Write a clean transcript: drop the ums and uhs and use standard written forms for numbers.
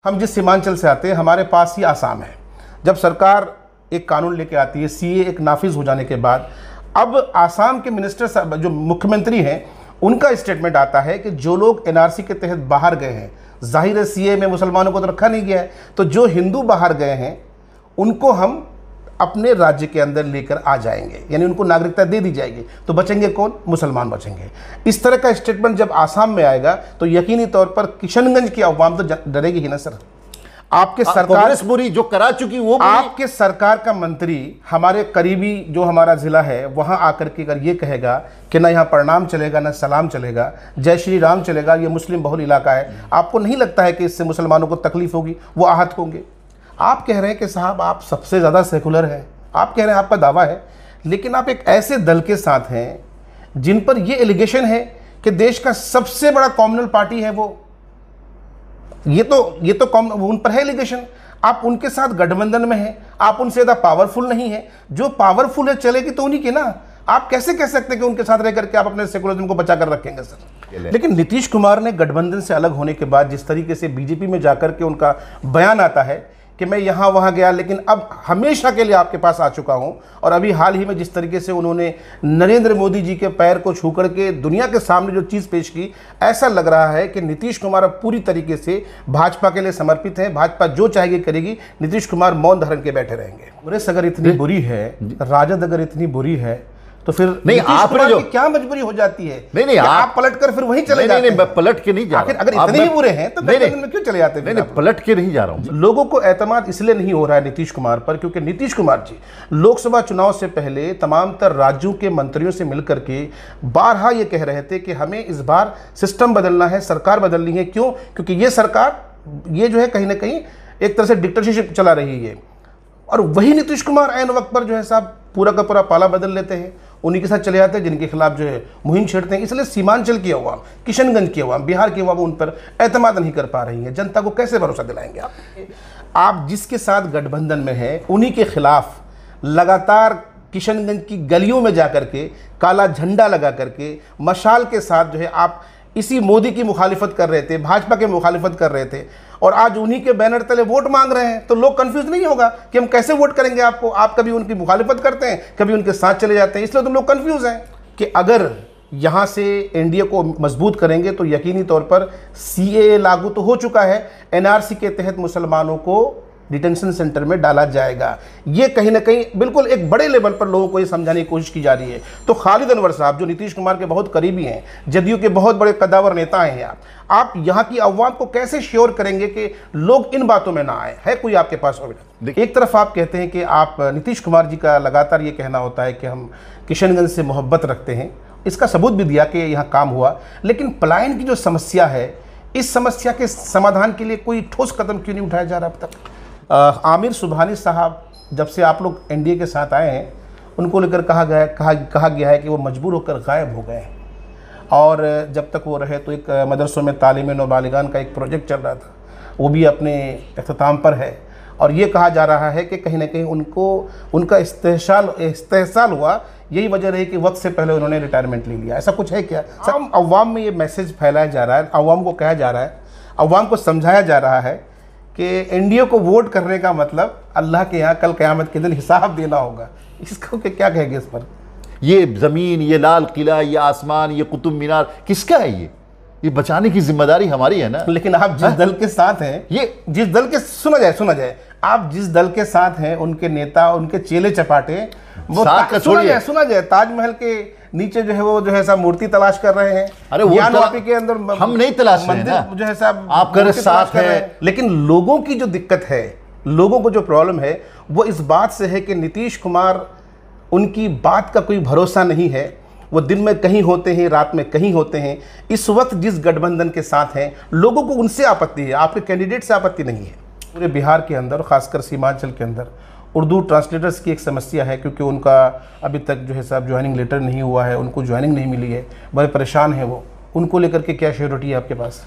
हम जिस सीमांचल से आते हैं, हमारे पास ही आसाम है। जब सरकार एक कानून लेके आती है, सीए एक नाफिज हो जाने के बाद, अब आसाम के मिनिस्टर साहब जो मुख्यमंत्री हैं, उनका स्टेटमेंट आता है कि जो लोग एनआरसी के तहत बाहर गए हैं, जाहिर है सीए में मुसलमानों को तो रखा नहीं गया है, तो जो हिंदू बाहर गए हैं उनको हम अपने राज्य के अंदर लेकर आ जाएंगे, यानी उनको नागरिकता दे दी जाएगी। तो बचेंगे कौन? मुसलमान बचेंगे। इस तरह का स्टेटमेंट जब आसाम में आएगा तो यकीनी तौर पर किशनगंज की अवाम तो डरेगी ही ना सर। आपके सरकार बुरी जो करा चुकी वो आपके सरकार का मंत्री हमारे करीबी जो हमारा जिला है वहां आकर के अगर ये कहेगा कि ना यहाँ प्रणाम चलेगा, ना सलाम चलेगा, जय श्री राम चलेगा, ये मुस्लिम बहुल इलाका है, आपको नहीं लगता है कि इससे मुसलमानों को तकलीफ होगी, वो आहत होंगे? आप कह रहे हैं कि साहब आप सबसे ज़्यादा सेकुलर हैं, आप कह रहे हैं, आपका दावा है, लेकिन आप एक ऐसे दल के साथ हैं जिन पर यह एलिगेशन है कि देश का सबसे बड़ा कम्युनल पार्टी है वो। ये तो उन पर है एलिगेशन। आप उनके साथ गठबंधन में हैं, आप उनसे ज़्यादा पावरफुल नहीं है। जो पावरफुल है चलेगी तो उन्हीं की ना। आप कैसे कह सकते हैं कि उनके साथ रह करके आप अपने सेकुलरिज्म को बचा कर रखेंगे सर? लेकिन नीतीश कुमार ने गठबंधन से अलग होने के बाद जिस तरीके से बीजेपी में जाकर के उनका बयान आता है कि मैं यहाँ वहाँ गया लेकिन अब हमेशा के लिए आपके पास आ चुका हूँ, और अभी हाल ही में जिस तरीके से उन्होंने नरेंद्र मोदी जी के पैर को छू करके दुनिया के सामने जो चीज़ पेश की, ऐसा लग रहा है कि नीतीश कुमार अब पूरी तरीके से भाजपा के लिए समर्पित हैं। भाजपा जो चाहेगी करेगी, नीतीश कुमार मौन धारण के बैठे रहेंगे। कांग्रेस अगर इतनी बुरी है, राजद अगर इतनी बुरी है, तो फिर नहीं आपने जो क्या मजबूरी हो जाती है? नहीं आप पलट कर फिर वहीं चले जाते हैं। मैं पलट के नहीं जा रहा। अगर इतने ही बुरे हैं तो गठबंधन में क्यों चले जाते हैं? नहीं पलट के नहीं जा रहा हूं। लोगों को एतमाद इसलिए नहीं हो रहा है नीतीश कुमार पर क्योंकि नीतीश कुमार जी लोकसभा चुनाव से पहले तमाम तर राज्यों के मंत्रियों से मिलकर के बारहा ये कह रहे थे कि हमें इस बार सिस्टम बदलना है, सरकार बदलनी है। क्यों? क्योंकि ये सरकार ये जो है कहीं ना कहीं एक तरह से डिक्टेटरशिप चला रही है, और वही नीतीश कुमार ऐन वक्त पर जो है साहब पूरा का पूरा पाला बदल लेते हैं, उन्हीं के साथ चले जाते हैं जिनके खिलाफ जो है मुहिम छेड़ते हैं। इसलिए सीमांचल की अवाम, किशनगंज की अवाम, बिहार की अवाम उन पर एतमाद नहीं कर पा रही है। जनता को कैसे भरोसा दिलाएंगे आप जिसके साथ गठबंधन में है उन्हीं के खिलाफ लगातार किशनगंज की गलियों में जाकर के काला झंडा लगा करके मशाल के साथ जो है आप इसी मोदी की मुखालिफत कर रहे थे, भाजपा की मुखालिफत कर रहे थे, और आज उन्हीं के बैनर तले वोट मांग रहे हैं। तो लोग कंफ्यूज नहीं होगा कि हम कैसे वोट करेंगे आपको? आप कभी उनकी मुखालिफत करते हैं, कभी उनके साथ चले जाते हैं, इसलिए तो लोग कंफ्यूज हैं कि अगर यहाँ से एनडीए को मजबूत करेंगे तो यकीनी तौर पर सीएए लागू तो हो चुका है, एनआरसी के तहत मुसलमानों को डिटेंशन सेंटर में डाला जाएगा। ये कहीं ना कहीं बिल्कुल एक बड़े लेवल पर लोगों को ये समझाने की कोशिश की जा रही है। तो खालिद अनवर साहब जो नीतीश कुमार के बहुत करीबी हैं, जदयू के बहुत बड़े कद्दावर नेता हैं, आप यहाँ की अवाम को कैसे श्योर करेंगे कि लोग इन बातों में ना आए? है कोई आपके पास? एक तरफ आप कहते हैं कि आप नीतीश कुमार जी का लगातार ये कहना होता है कि हम किशनगंज से मोहब्बत रखते हैं, इसका सबूत भी दिया कि यहाँ काम हुआ, लेकिन पलायन की जो समस्या है, इस समस्या के समाधान के लिए कोई ठोस कदम क्यों नहीं उठाया जा रहा अब तक? आमिर सुबहानी साहब जब से आप लोग एनडीए के साथ आए हैं, उनको लेकर कहा गया है कि वो मजबूर होकर गायब हो गए हैं, और जब तक वो रहे तो एक मदरसों में तालीम नाबालिगान का एक प्रोजेक्ट चल रहा था, वो भी अपने अख्ताम पर है, और ये कहा जा रहा है कि कहीं ना कहीं उनका इस्तेहसाल हुआ, यही वजह रही कि वक्त से पहले उन्होंने रिटायरमेंट ले लिया। ऐसा कुछ है क्या? सब अवाम में ये मैसेज फैलाया जा रहा है, अवाम को कहा जा रहा है, अवाम को समझाया जा रहा है कि एनडीए को वोट करने का मतलब अल्लाह के यहाँ कल क़यामत के दिन हिसाब देना होगा। इसको क्या कहेंगे इस पर? ये ज़मीन, ये लाल किला, ये आसमान, ये कुतुब मीनार किसका है? ये बचाने की जिम्मेदारी हमारी है ना। लेकिन आप जिस दल के साथ हैं, ये जिस दल के सुना जाए आप जिस दल के साथ हैं, उनके नेता, उनके चेले चपाटे वो सुना जाए ताजमहल के नीचे जो है वो जो है साहब मूर्ति तलाश कर रहे हैं। अरे वो के अंदर हम नहीं तलाश रहे हैं, जो है साहब आप कर साथ है। लेकिन लोगों की जो दिक्कत है, लोगों को जो प्रॉब्लम है वो इस बात से है कि नीतीश कुमार, उनकी बात का कोई भरोसा नहीं है। वो दिन में कहीं होते हैं, रात में कहीं होते हैं। इस वक्त जिस गठबंधन के साथ हैं, लोगों को उनसे आपत्ति है, आपके कैंडिडेट से आपत्ति नहीं है। पूरे बिहार के अंदर, खासकर सीमांचल के अंदर उर्दू ट्रांसलेटर्स की एक समस्या है, क्योंकि उनका अभी तक जो है साहब ज्वाइनिंग लेटर नहीं हुआ है, उनको ज्वाइनिंग नहीं मिली है, बड़े परेशान हैं वो। उनको लेकर के क्या श्योरिटी है आपके पास?